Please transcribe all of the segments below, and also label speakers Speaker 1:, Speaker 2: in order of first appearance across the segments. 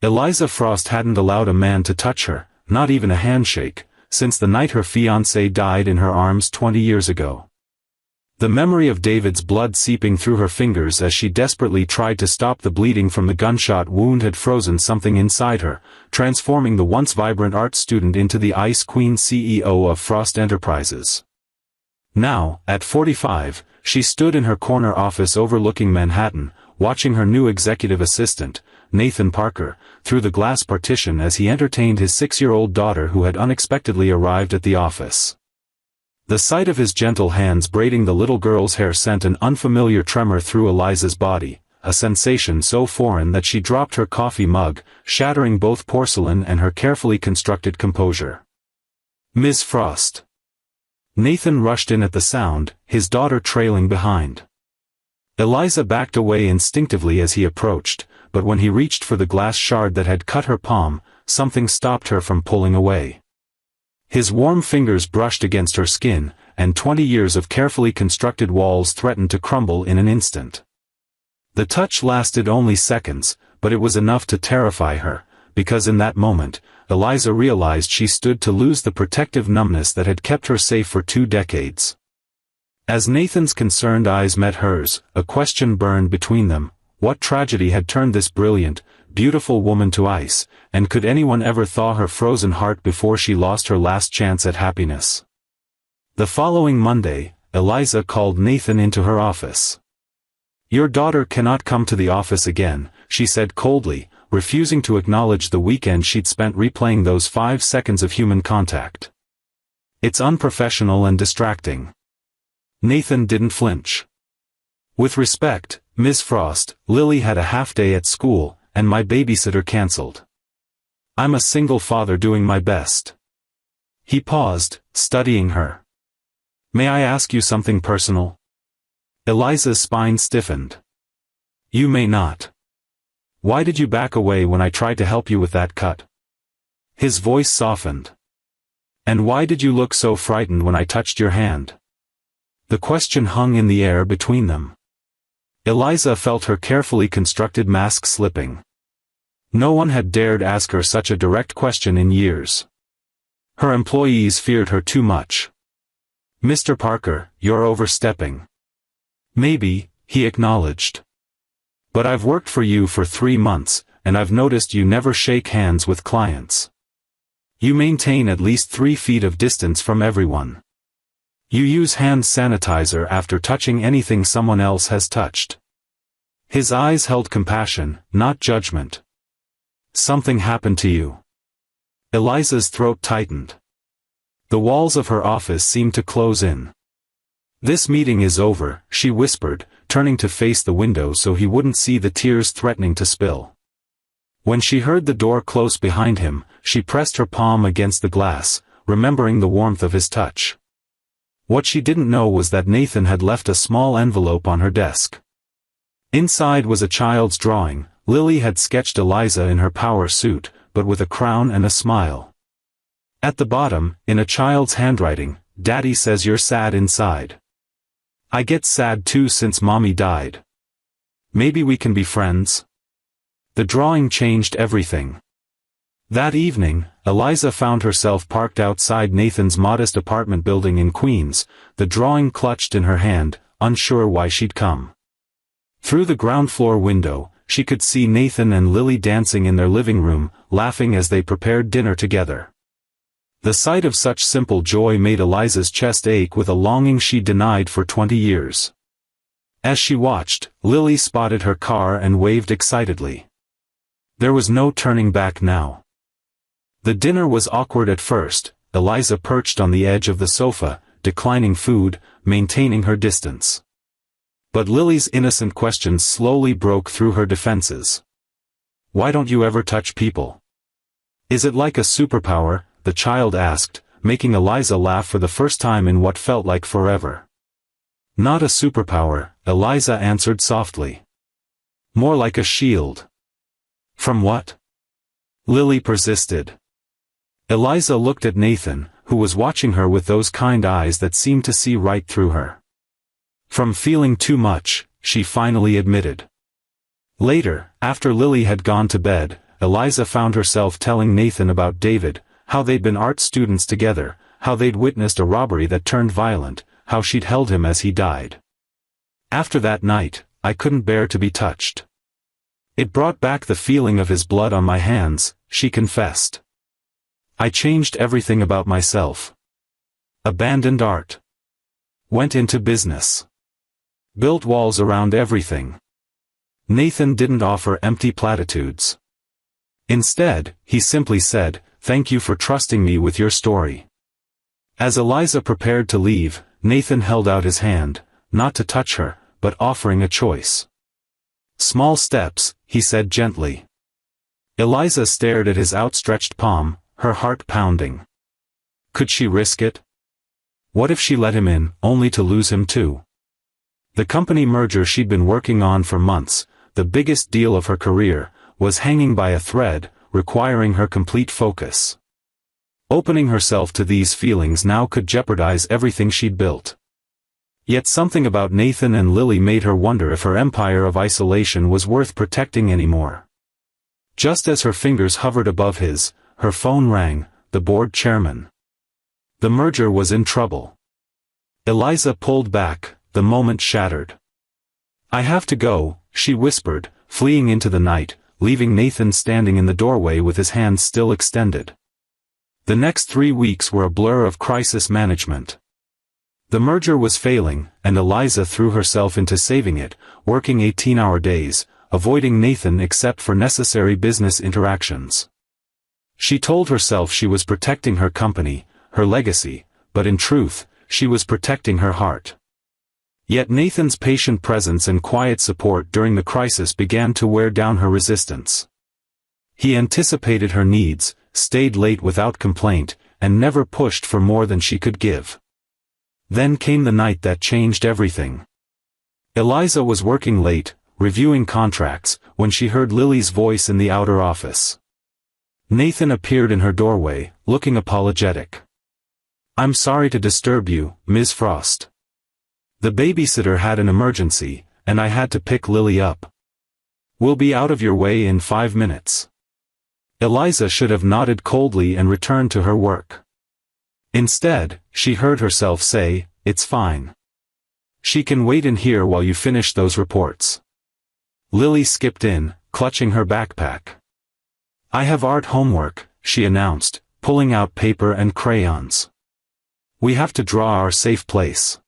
Speaker 1: Eliza Frost hadn't allowed a man to touch her, not even a handshake, since the night her fiancé died in her arms 20 years ago. The memory of David's blood seeping through her fingers as she desperately tried to stop the bleeding from the gunshot wound had frozen something inside her, transforming the once vibrant art student into the Ice Queen CEO of Frost Enterprises. Now, at 45, she stood in her corner office overlooking Manhattan, watching her new executive assistant, Nathan Parker, through the glass partition as he entertained his 6-year-old daughter who had unexpectedly arrived at the office. The sight of his gentle hands braiding the little girl's hair sent an unfamiliar tremor through Eliza's body, a sensation so foreign that she dropped her coffee mug, shattering both porcelain and her carefully constructed composure. "Miss Frost." Nathan rushed in at the sound, his daughter trailing behind. Eliza backed away instinctively as he approached, but when he reached for the glass shard that had cut her palm, something stopped her from pulling away. His warm fingers brushed against her skin, and 20 years of carefully constructed walls threatened to crumble in an instant. The touch lasted only seconds, but it was enough to terrify her, because in that moment, Eliza realized she stood to lose the protective numbness that had kept her safe for 2 decades. As Nathan's concerned eyes met hers, a question burned between them: what tragedy had turned this brilliant, beautiful woman to ice, and could anyone ever thaw her frozen heart before she lost her last chance at happiness? The following Monday, Eliza called Nathan into her office. "Your daughter cannot come to the office again," she said coldly, refusing to acknowledge the weekend she'd spent replaying those 5 seconds of human contact. "It's unprofessional and distracting." Nathan didn't flinch. "With respect, Miss Frost, Lily had a half-day at school, and my babysitter cancelled. I'm a single father doing my best." He paused, studying her. "May I ask you something personal?" Eliza's spine stiffened. "You may not." "Why did you back away when I tried to help you with that cut?" His voice softened. "And why did you look so frightened when I touched your hand?" The question hung in the air between them. Eliza felt her carefully constructed mask slipping. No one had dared ask her such a direct question in years. Her employees feared her too much. "Mr. Parker, you're overstepping." "Maybe," he acknowledged. "But I've worked for you for 3 months, and I've noticed you never shake hands with clients. You maintain at least 3 feet of distance from everyone. You use hand sanitizer after touching anything someone else has touched." His eyes held compassion, not judgment. "Something happened to you." Eliza's throat tightened. The walls of her office seemed to close in. "This meeting is over," she whispered, turning to face the window so he wouldn't see the tears threatening to spill. When she heard the door close behind him, she pressed her palm against the glass, remembering the warmth of his touch. What she didn't know was that Nathan had left a small envelope on her desk. Inside was a child's drawing. Lily had sketched Eliza in her power suit, but with a crown and a smile. At the bottom, in a child's handwriting, "Daddy says you're sad inside. I get sad too since Mommy died. Maybe we can be friends?" The drawing changed everything. That evening, Eliza found herself parked outside Nathan's modest apartment building in Queens, the drawing clutched in her hand, unsure why she'd come. Through the ground floor window, she could see Nathan and Lily dancing in their living room, laughing as they prepared dinner together. The sight of such simple joy made Eliza's chest ache with a longing she denied for 20 years. As she watched, Lily spotted her car and waved excitedly. There was no turning back now. The dinner was awkward at first, Eliza perched on the edge of the sofa, declining food, maintaining her distance. But Lily's innocent questions slowly broke through her defenses. "Why don't you ever touch people? Is it like a superpower?" the child asked, making Eliza laugh for the first time in what felt like forever. "Not a superpower," Eliza answered softly. "More like a shield." "From what?" Lily persisted. Eliza looked at Nathan, who was watching her with those kind eyes that seemed to see right through her. "From feeling too much," she finally admitted. Later, after Lily had gone to bed, Eliza found herself telling Nathan about David, how they'd been art students together, how they'd witnessed a robbery that turned violent, how she'd held him as he died. After that night, I couldn't bear to be touched. It brought back the feeling of his blood on my hands, she confessed. I changed everything about myself. Abandoned art. Went into business. Built walls around everything. Nathan didn't offer empty platitudes. Instead, he simply said, "Thank you for trusting me with your story." As Eliza prepared to leave, Nathan held out his hand, not to touch her, but offering a choice. "Small steps," he said gently. Eliza stared at his outstretched palm, her heart pounding. Could she risk it? What if she let him in, only to lose him too? The company merger she'd been working on for months, the biggest deal of her career, was hanging by a thread, requiring her complete focus. Opening herself to these feelings now could jeopardize everything she'd built. Yet something about Nathan and Lily made her wonder if her empire of isolation was worth protecting anymore. Just as her fingers hovered above his, her phone rang, the board chairman. The merger was in trouble. Eliza pulled back, the moment shattered. "I have to go," she whispered, fleeing into the night, leaving Nathan standing in the doorway with his hands still extended. The next 3 weeks were a blur of crisis management. The merger was failing, and Eliza threw herself into saving it, working 18-hour days, avoiding Nathan except for necessary business interactions. She told herself she was protecting her company, her legacy, but in truth, she was protecting her heart. Yet Nathan's patient presence and quiet support during the crisis began to wear down her resistance. He anticipated her needs, stayed late without complaint, and never pushed for more than she could give. Then came the night that changed everything. Eliza was working late, reviewing contracts, when she heard Lily's voice in the outer office. Nathan appeared in her doorway, looking apologetic. "I'm sorry to disturb you, Ms. Frost. The babysitter had an emergency, and I had to pick Lily up. We'll be out of your way in 5 minutes." Eliza should have nodded coldly and returned to her work. Instead, she heard herself say, "It's fine. She can wait in here while you finish those reports." Lily skipped in, clutching her backpack. "I have art homework," she announced, pulling out paper and crayons. "We have to draw our safe place."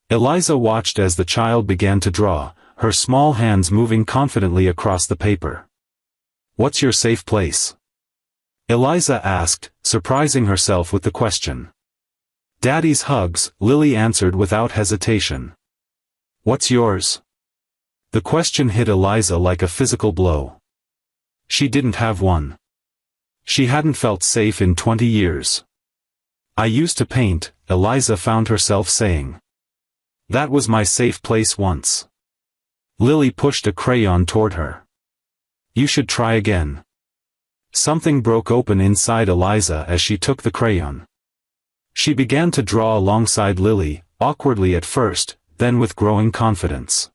Speaker 1: Eliza watched as the child began to draw, her small hands moving confidently across the paper. "What's your safe place?" Eliza asked, surprising herself with the question. "Daddy's hugs," Lily answered without hesitation. "What's yours?" The question hit Eliza like a physical blow. She didn't have one. She hadn't felt safe in 20 years. "I used to paint," Eliza found herself saying. "That was my safe place once." Lily pushed a crayon toward her. "You should try again." Something broke open inside Eliza as she took the crayon. She began to draw alongside Lily, awkwardly at first, then with growing confidence.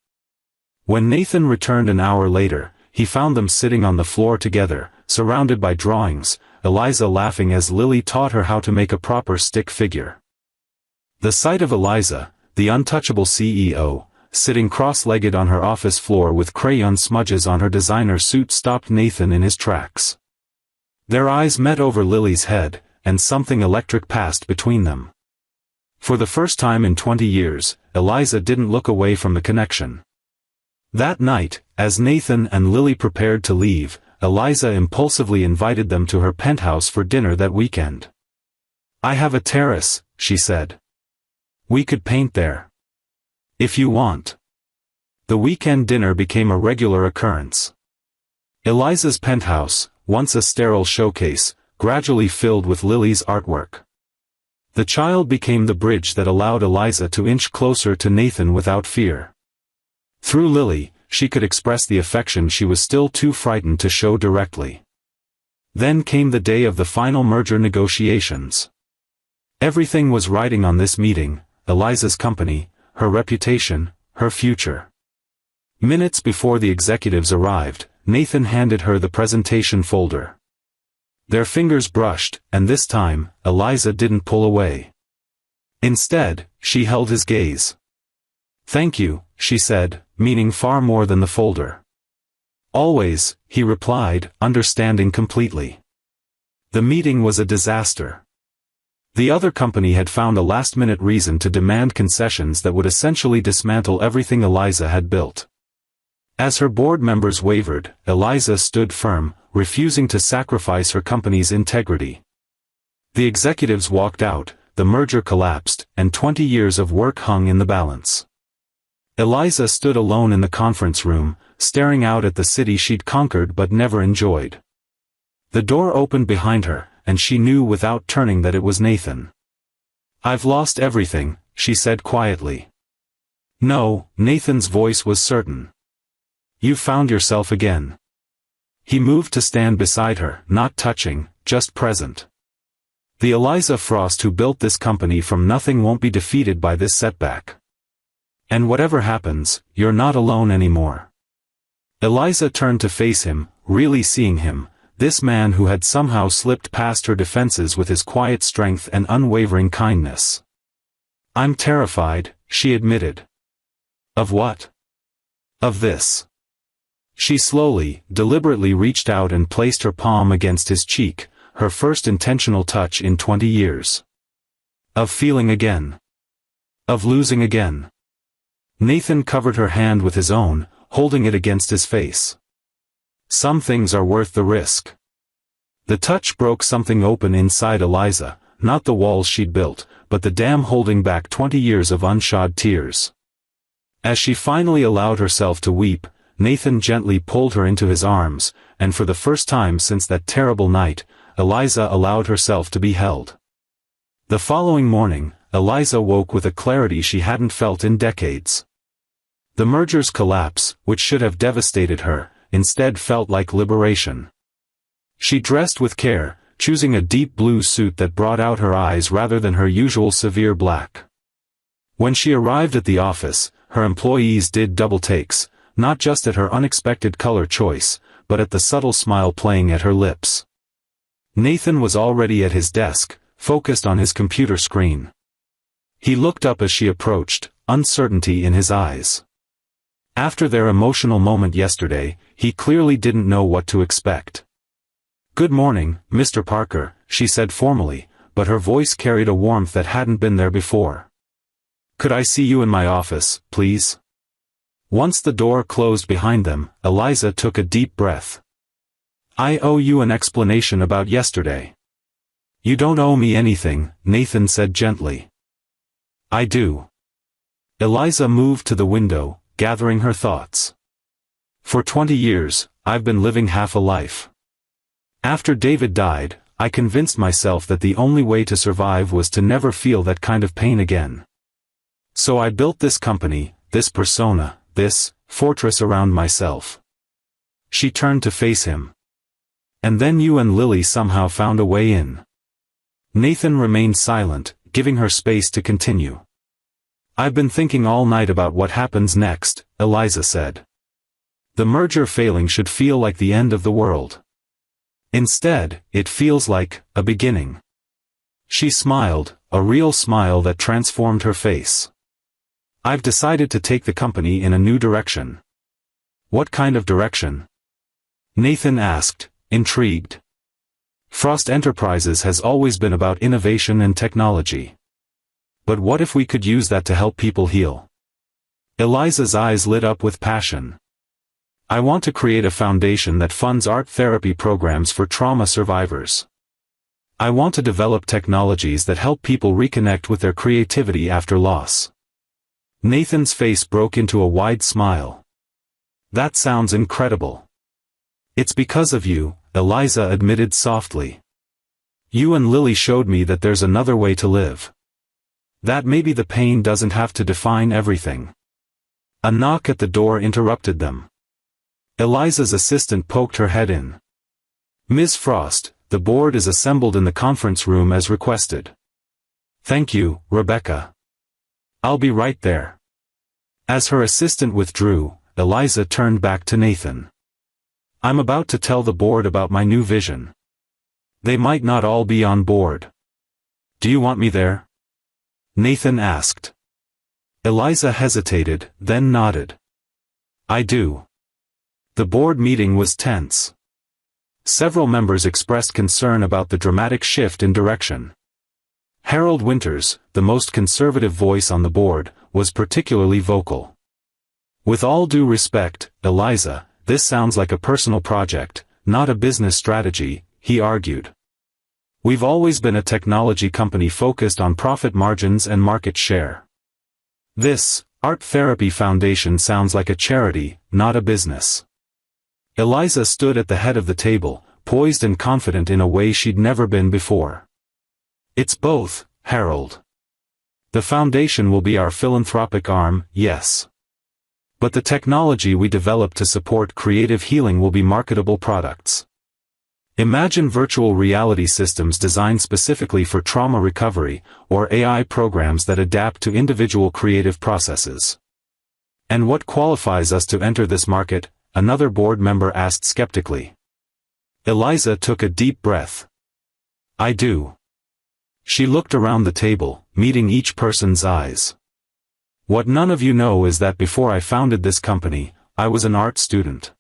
Speaker 1: When Nathan returned an hour later, he found them sitting on the floor together, surrounded by drawings, Eliza laughing as Lily taught her how to make a proper stick figure. The sight of Eliza, the untouchable CEO, sitting cross-legged on her office floor with crayon smudges on her designer suit stopped Nathan in his tracks. Their eyes met over Lily's head, and something electric passed between them. For the first time in 20 years, Eliza didn't look away from the connection. That night, as Nathan and Lily prepared to leave, Eliza impulsively invited them to her penthouse for dinner that weekend. "I have a terrace," she said. "We could paint there. If you want." The weekend dinner became a regular occurrence. Eliza's penthouse, once a sterile showcase, gradually filled with Lily's artwork. The child became the bridge that allowed Eliza to inch closer to Nathan without fear. Through Lily, she could express the affection she was still too frightened to show directly. Then came the day of the final merger negotiations. Everything was riding on this meeting, Eliza's company, her reputation, her future. Minutes before the executives arrived, Nathan handed her the presentation folder. Their fingers brushed, and this time, Eliza didn't pull away. Instead, she held his gaze. "Thank you," she said, meaning far more than the folder. "Always," he replied, understanding completely. The meeting was a disaster. The other company had found a last-minute reason to demand concessions that would essentially dismantle everything Eliza had built. As her board members wavered, Eliza stood firm, refusing to sacrifice her company's integrity. The executives walked out, the merger collapsed, and 20 years of work hung in the balance. Eliza stood alone in the conference room, staring out at the city she'd conquered but never enjoyed. The door opened behind her, and she knew without turning that it was Nathan. "I've lost everything," she said quietly. "No," Nathan's voice was certain. "You found yourself again." He moved to stand beside her, not touching, just present. "The Eliza Frost who built this company from nothing won't be defeated by this setback. And whatever happens, you're not alone anymore." Eliza turned to face him, really seeing him, this man who had somehow slipped past her defenses with his quiet strength and unwavering kindness. "I'm terrified," she admitted. "Of what?" "Of this." She slowly, deliberately reached out and placed her palm against his cheek, her first intentional touch in 20 years. "Of feeling again. Of losing again." Nathan covered her hand with his own, holding it against his face. "Some things are worth the risk." The touch broke something open inside Eliza, not the walls she'd built, but the dam holding back 20 years of unshod tears. As she finally allowed herself to weep, Nathan gently pulled her into his arms, and for the first time since that terrible night, Eliza allowed herself to be held. The following morning, Eliza woke with a clarity she hadn't felt in decades. The merger's collapse, which should have devastated her, instead felt like liberation. She dressed with care, choosing a deep blue suit that brought out her eyes rather than her usual severe black. When she arrived at the office, her employees did double takes, not just at her unexpected color choice, but at the subtle smile playing at her lips. Nathan was already at his desk, focused on his computer screen. He looked up as she approached, uncertainty in his eyes. After their emotional moment yesterday, he clearly didn't know what to expect. "Good morning, Mr. Parker," she said formally, but her voice carried a warmth that hadn't been there before. "Could I see you in my office, please?" Once the door closed behind them, Eliza took a deep breath. "I owe you an explanation about yesterday." "You don't owe me anything," Nathan said gently. "I do." Eliza moved to the window, gathering her thoughts. "For 20 years, I've been living half a life. After David died, I convinced myself that the only way to survive was to never feel that kind of pain again. So I built this company, this persona, this fortress around myself." She turned to face him. "And then you and Lily somehow found a way in." Nathan remained silent, giving her space to continue. "I've been thinking all night about what happens next," Eliza said. "The merger failing should feel like the end of the world. Instead, it feels like a beginning." She smiled, a real smile that transformed her face. "I've decided to take the company in a new direction." "What kind of direction?" Nathan asked, intrigued. "Frost Enterprises has always been about innovation and technology. But what if we could use that to help people heal?" Eliza's eyes lit up with passion. "I want to create a foundation that funds art therapy programs for trauma survivors. I want to develop technologies that help people reconnect with their creativity after loss." Nathan's face broke into a wide smile. "That sounds incredible." "It's because of you," Eliza admitted softly. "You and Lily showed me that there's another way to live. That maybe the pain doesn't have to define everything." A knock at the door interrupted them. Eliza's assistant poked her head in. "Ms. Frost, the board is assembled in the conference room as requested." "Thank you, Rebecca. I'll be right there." As her assistant withdrew, Eliza turned back to Nathan. I'm about to tell the board about my new vision. They might not all be on board. Do you want me there? Nathan asked. Eliza hesitated, then nodded. I do. The board meeting was tense. Several members expressed concern about the dramatic shift in direction. Harold Winters, the most conservative voice on the board, was particularly vocal. With all due respect, Eliza, this sounds like a personal project, not a business strategy, he argued. We've always been a technology company focused on profit margins and market share. This, Art Therapy Foundation sounds like a charity, not a business. Eliza stood at the head of the table, poised and confident in a way she'd never been before. It's both, Harold. The foundation will be our philanthropic arm, yes. But the technology we develop to support creative healing will be marketable products. Imagine virtual reality systems designed specifically for trauma recovery, or AI programs that adapt to individual creative processes. And what qualifies us to enter this market? Another board member asked skeptically. Eliza took a deep breath. I do. She looked around the table, meeting each person's eyes. What none of you know is that before I founded this company, I was an art student.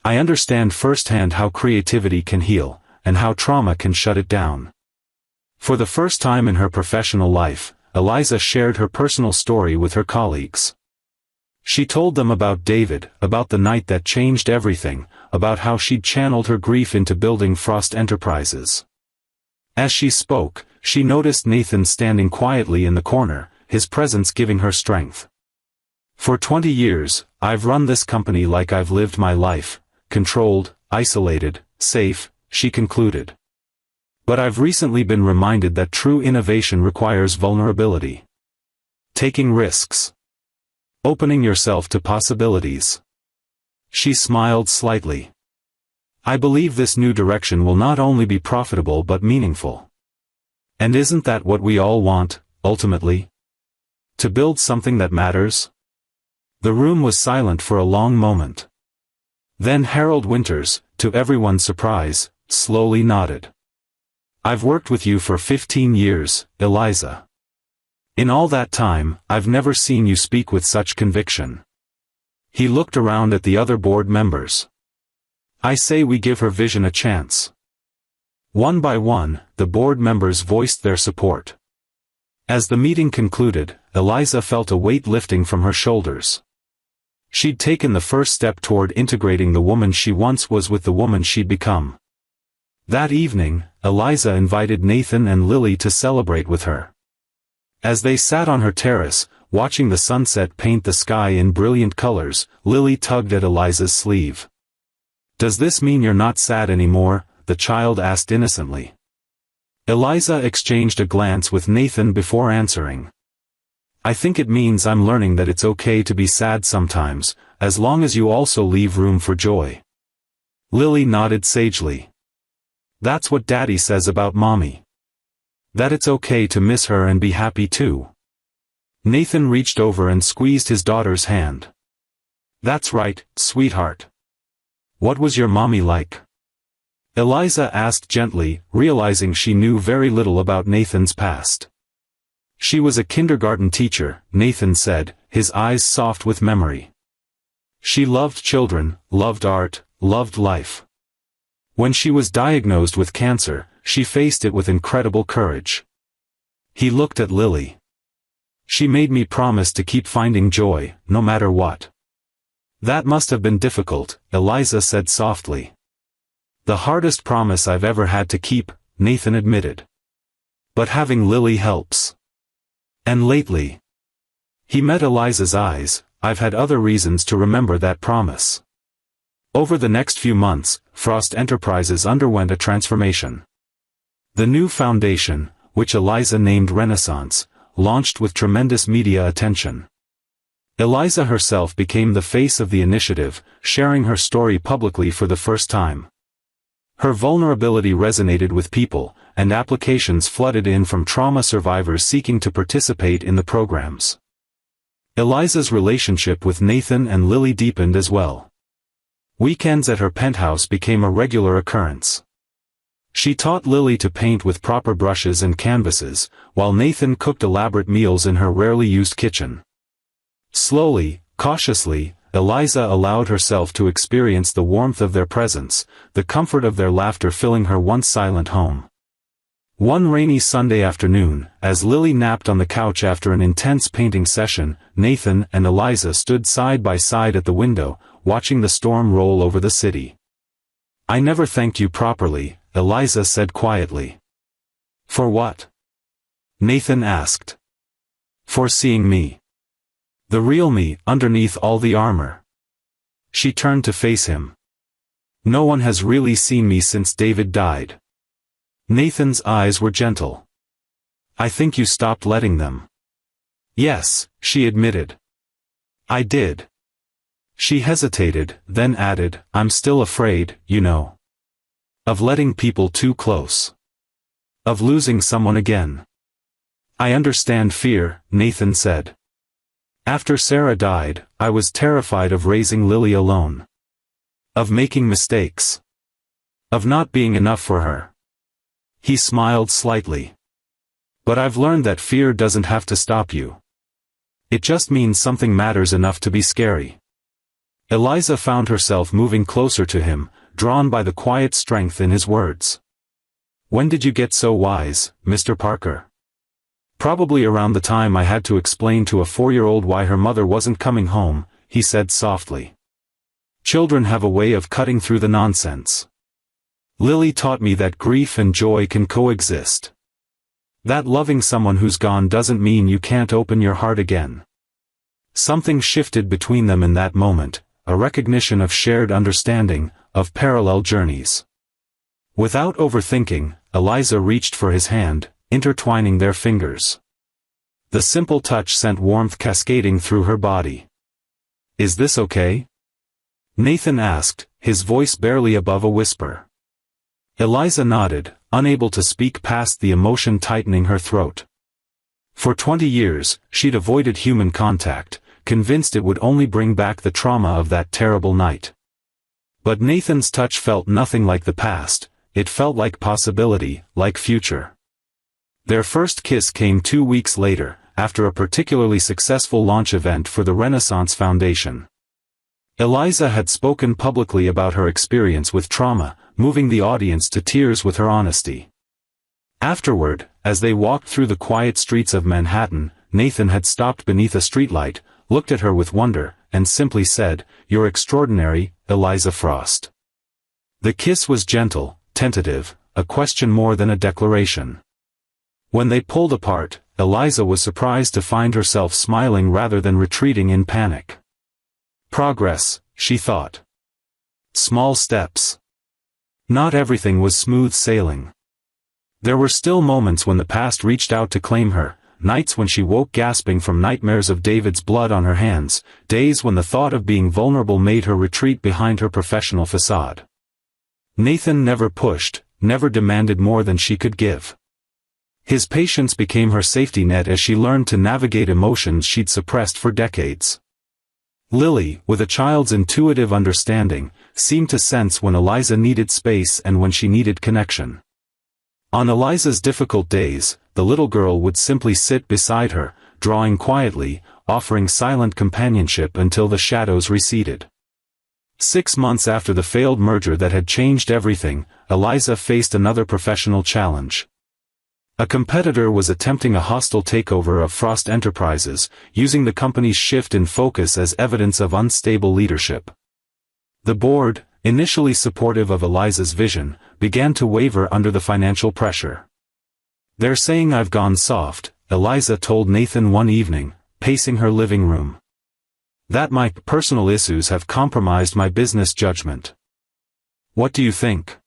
Speaker 1: I understand firsthand how creativity can heal, and how trauma can shut it down. For the first time in her professional life, Eliza shared her personal story with her colleagues. She told them about David, about the night that changed everything, about how she'd channeled her grief into building Frost Enterprises. As she spoke, she noticed Nathan standing quietly in the corner, his presence giving her strength. For 20 years, I've run this company like I've lived my life, controlled, isolated, safe, she concluded. But I've recently been reminded that true innovation requires vulnerability. Taking risks. Opening yourself to possibilities. She smiled slightly. I believe this new direction will not only be profitable but meaningful. And isn't that what we all want, ultimately? To build something that matters? The room was silent for a long moment. Then Harold Winters, to everyone's surprise, slowly nodded. I've worked with you for 15 years, Eliza. In all that time, I've never seen you speak with such conviction. He looked around at the other board members. I say we give her vision a chance. One by one, the board members voiced their support. As the meeting concluded, Eliza felt a weight lifting from her shoulders. She'd taken the first step toward integrating the woman she once was with the woman she'd become. That evening, Eliza invited Nathan and Lily to celebrate with her. As they sat on her terrace, watching the sunset paint the sky in brilliant colors, Lily tugged at Eliza's sleeve. Does this mean you're not sad anymore? The child asked innocently. Eliza exchanged a glance with Nathan before answering. I think it means I'm learning that it's okay to be sad sometimes, as long as you also leave room for joy. Lily nodded sagely. That's what Daddy says about Mommy. That it's okay to miss her and be happy too. Nathan reached over and squeezed his daughter's hand. That's right, sweetheart. What was your mommy like? Eliza asked gently, realizing she knew very little about Nathan's past. She was a kindergarten teacher, Nathan said, his eyes soft with memory. She loved children, loved art, loved life. When she was diagnosed with cancer, she faced it with incredible courage. He looked at Lily. She made me promise to keep finding joy, no matter what. That must have been difficult, Eliza said softly. The hardest promise I've ever had to keep, Nathan admitted. But having Lily helps. And lately. He met Eliza's eyes. I've had other reasons to remember that promise. Over the next few months, Frost Enterprises underwent a transformation. The new foundation, which Eliza named Renaissance, launched with tremendous media attention. Eliza herself became the face of the initiative, sharing her story publicly for the first time. Her vulnerability resonated with people, and applications flooded in from trauma survivors seeking to participate in the programs. Eliza's relationship with Nathan and Lily deepened as well. Weekends at her penthouse became a regular occurrence. She taught Lily to paint with proper brushes and canvases, while Nathan cooked elaborate meals in her rarely used kitchen. Slowly, cautiously, Eliza allowed herself to experience the warmth of their presence, the comfort of their laughter filling her once silent home. One rainy Sunday afternoon, as Lily napped on the couch after an intense painting session, Nathan and Eliza stood side by side at the window, watching the storm roll over the city. "I never thanked you properly," Eliza said quietly. "For what?" Nathan asked. "For seeing me. The real me, underneath all the armor." She turned to face him. "No one has really seen me since David died." Nathan's eyes were gentle. "I think you stopped letting them." "Yes," she admitted. "I did." She hesitated, then added, "I'm still afraid, you know. Of letting people too close. Of losing someone again." "I understand fear," Nathan said. "After Sarah died, I was terrified of raising Lily alone. Of making mistakes. Of not being enough for her." He smiled slightly. "But I've learned that fear doesn't have to stop you. It just means something matters enough to be scary." Eliza found herself moving closer to him, drawn by the quiet strength in his words. "When did you get so wise, Mr. Parker?" "Probably around the time I had to explain to a 4-year-old why her mother wasn't coming home," he said softly. "Children have a way of cutting through the nonsense. Lily taught me that grief and joy can coexist. That loving someone who's gone doesn't mean you can't open your heart again." Something shifted between them in that moment, a recognition of shared understanding, of parallel journeys. Without overthinking, Eliza reached for his hand, intertwining their fingers. The simple touch sent warmth cascading through her body. "Is this okay?" Nathan asked, his voice barely above a whisper. Eliza nodded, unable to speak past the emotion tightening her throat. For 20 years, she'd avoided human contact, convinced it would only bring back the trauma of that terrible night. But Nathan's touch felt nothing like the past, it felt like possibility, like future. Their first kiss came 2 weeks later, after a particularly successful launch event for the Renaissance Foundation. Eliza had spoken publicly about her experience with trauma, moving the audience to tears with her honesty. Afterward, as they walked through the quiet streets of Manhattan, Nathan had stopped beneath a streetlight, looked at her with wonder, and simply said, "You're extraordinary, Eliza Frost." The kiss was gentle, tentative, a question more than a declaration. When they pulled apart, Eliza was surprised to find herself smiling rather than retreating in panic. Progress, she thought. Small steps. Not everything was smooth sailing. There were still moments when the past reached out to claim her, nights when she woke gasping from nightmares of David's blood on her hands, days when the thought of being vulnerable made her retreat behind her professional facade. Nathan never pushed, never demanded more than she could give. His patience became her safety net as she learned to navigate emotions she'd suppressed for decades. Lily, with a child's intuitive understanding, seemed to sense when Eliza needed space and when she needed connection. On Eliza's difficult days, the little girl would simply sit beside her, drawing quietly, offering silent companionship until the shadows receded. 6 months after the failed merger that had changed everything, Eliza faced another professional challenge. A competitor was attempting a hostile takeover of Frost Enterprises, using the company's shift in focus as evidence of unstable leadership. The board, initially supportive of Eliza's vision, began to waver under the financial pressure. "They're saying I've gone soft," Eliza told Nathan one evening, pacing her living room. "That my personal issues have compromised my business judgment." "What do you think?"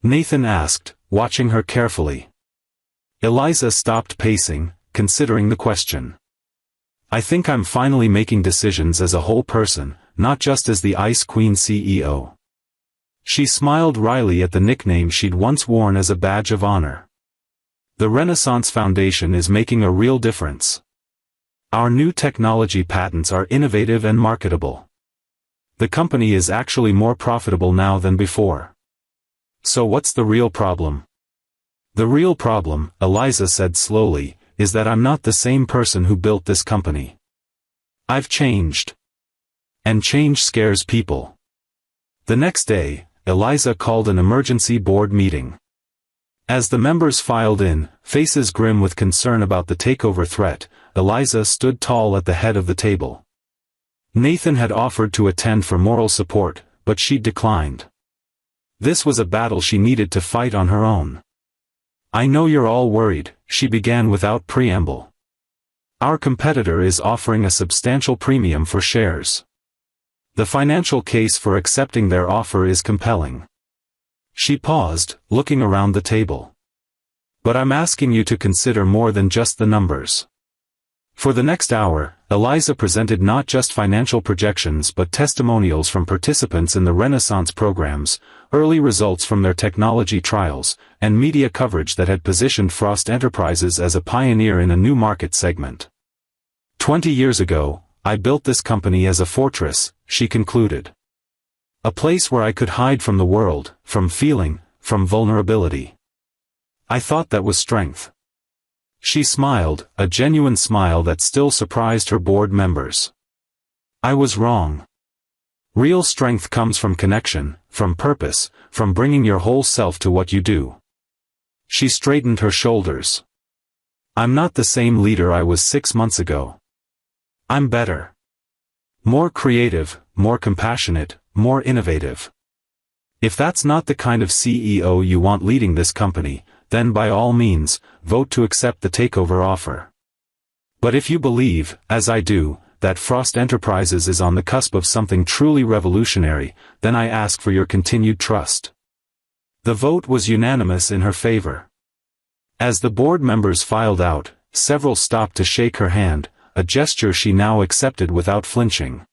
Speaker 1: Nathan asked, watching her carefully. Eliza stopped pacing, considering the question. "I think I'm finally making decisions as a whole person, not just as the Ice Queen CEO." She smiled wryly at the nickname she'd once worn as a badge of honor. "The Renaissance Foundation is making a real difference. Our new technology patents are innovative and marketable. The company is actually more profitable now than before. So what's the real problem? The real problem, Eliza said slowly, is that I'm not the same person who built this company. I've changed. And change scares people. The next day, Eliza called an emergency board meeting. As the members filed in, faces grim with concern about the takeover threat, Eliza stood tall at the head of the table. Nathan had offered to attend for moral support, but she declined. This was a battle she needed to fight on her own. I know you're all worried, she began without preamble. Our competitor is offering a substantial premium for shares. The financial case for accepting their offer is compelling. She paused, looking around the table. But I'm asking you to consider more than just the numbers. For the next hour, Eliza presented not just financial projections but testimonials from participants in the Renaissance programs, early results from their technology trials, and media coverage that had positioned Frost Enterprises as a pioneer in a new market segment. 20 years ago, I built this company as a fortress, she concluded. A place where I could hide from the world, from feeling, from vulnerability. I thought that was strength. She smiled, a genuine smile that still surprised her board members. I was wrong. Real strength comes from connection, from purpose, from bringing your whole self to what you do. She straightened her shoulders. I'm not the same leader I was 6 months ago. I'm better. More creative, more compassionate, more innovative. If that's not the kind of CEO you want leading this company, then by all means, vote to accept the takeover offer. But if you believe, as I do, that Frost Enterprises is on the cusp of something truly revolutionary, then I ask for your continued trust. The vote was unanimous in her favor. As the board members filed out, several stopped to shake her hand, a gesture she now accepted without flinching.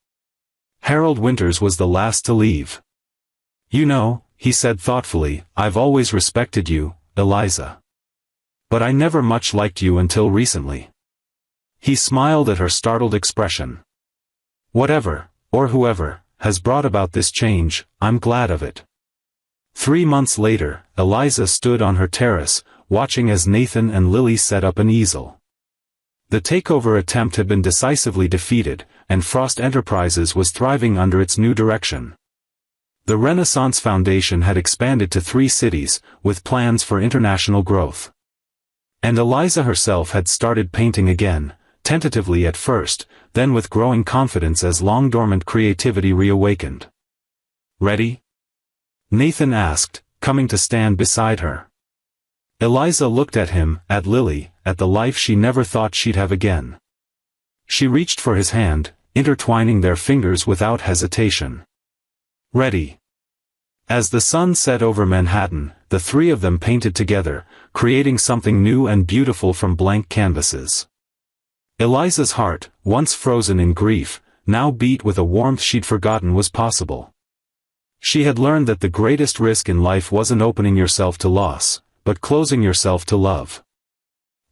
Speaker 1: Harold Winters was the last to leave. You know, he said thoughtfully, I've always respected you, Eliza. But I never much liked you until recently. He smiled at her startled expression. Whatever, or whoever, has brought about this change, I'm glad of it. 3 months later, Eliza stood on her terrace, watching as Nathan and Lily set up an easel. The takeover attempt had been decisively defeated, and Frost Enterprises was thriving under its new direction. The Renaissance Foundation had expanded to 3 cities, with plans for international growth. And Eliza herself had started painting again, tentatively at first, then with growing confidence as long-dormant creativity reawakened. Ready? Nathan asked, coming to stand beside her. Eliza looked at him, at Lily, at the life she never thought she'd have again. She reached for his hand, intertwining their fingers without hesitation. Ready. As the sun set over Manhattan, the 3 of them painted together, creating something new and beautiful from blank canvases. Eliza's heart, once frozen in grief, now beat with a warmth she'd forgotten was possible. She had learned that the greatest risk in life wasn't opening yourself to loss, but closing yourself to love.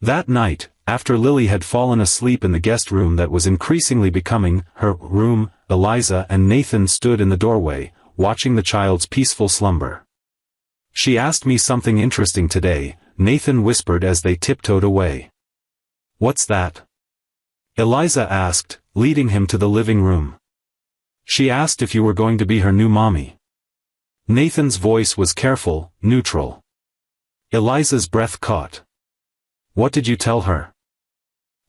Speaker 1: That night, after Lily had fallen asleep in the guest room that was increasingly becoming her room, Eliza and Nathan stood in the doorway, watching the child's peaceful slumber. She asked me something interesting today, Nathan whispered as they tiptoed away. What's that? Eliza asked, leading him to the living room. She asked if you were going to be her new mommy. Nathan's voice was careful, neutral. Eliza's breath caught. What did you tell her?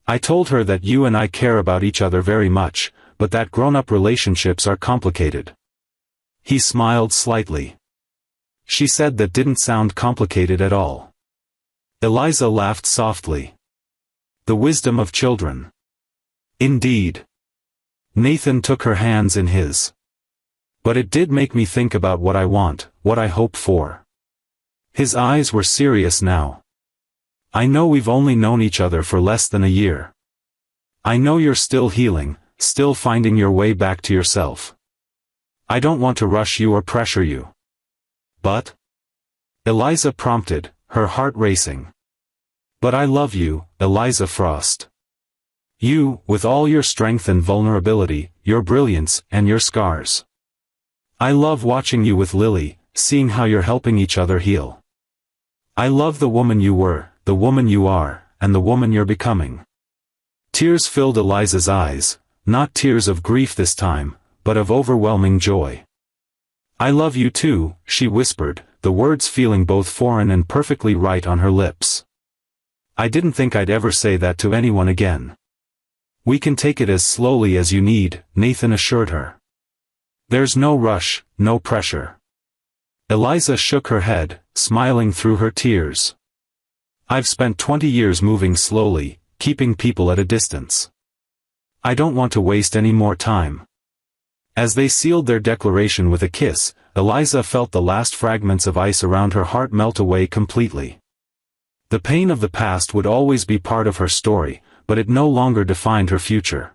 Speaker 1: I told her that you and I care about each other very much, but that grown-up relationships are complicated. He smiled slightly. She said that didn't sound complicated at all. Eliza laughed softly. The wisdom of children. Indeed. Nathan took her hands in his. But it did make me think about what I want, what I hope for. His eyes were serious now. I know we've only known each other for less than a year. I know you're still healing, still finding your way back to yourself. I don't want to rush you or pressure you. But? Eliza prompted, her heart racing. But I love you, Eliza Frost. You, with all your strength and vulnerability, your brilliance, and your scars. I love watching you with Lily, seeing how you're helping each other heal. I love the woman you were, the woman you are, and the woman you're becoming. Tears filled Eliza's eyes, not tears of grief this time, but of overwhelming joy. I love you too, she whispered, the words feeling both foreign and perfectly right on her lips. I didn't think I'd ever say that to anyone again. We can take it as slowly as you need, Nathan assured her. There's no rush, no pressure. Eliza shook her head, smiling through her tears. I've spent 20 years moving slowly, keeping people at a distance. I don't want to waste any more time. As they sealed their declaration with a kiss, Eliza felt the last fragments of ice around her heart melt away completely. The pain of the past would always be part of her story, but it no longer defined her future.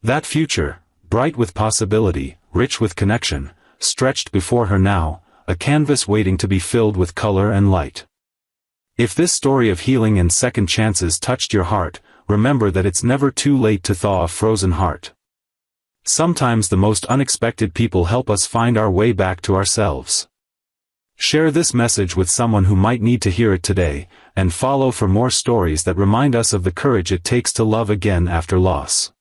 Speaker 1: That future, bright with possibility, rich with connection, stretched before her now, a canvas waiting to be filled with color and light. If this story of healing and second chances touched your heart, remember that it's never too late to thaw a frozen heart. Sometimes the most unexpected people help us find our way back to ourselves. Share this message with someone who might need to hear it today, and follow for more stories that remind us of the courage it takes to love again after loss.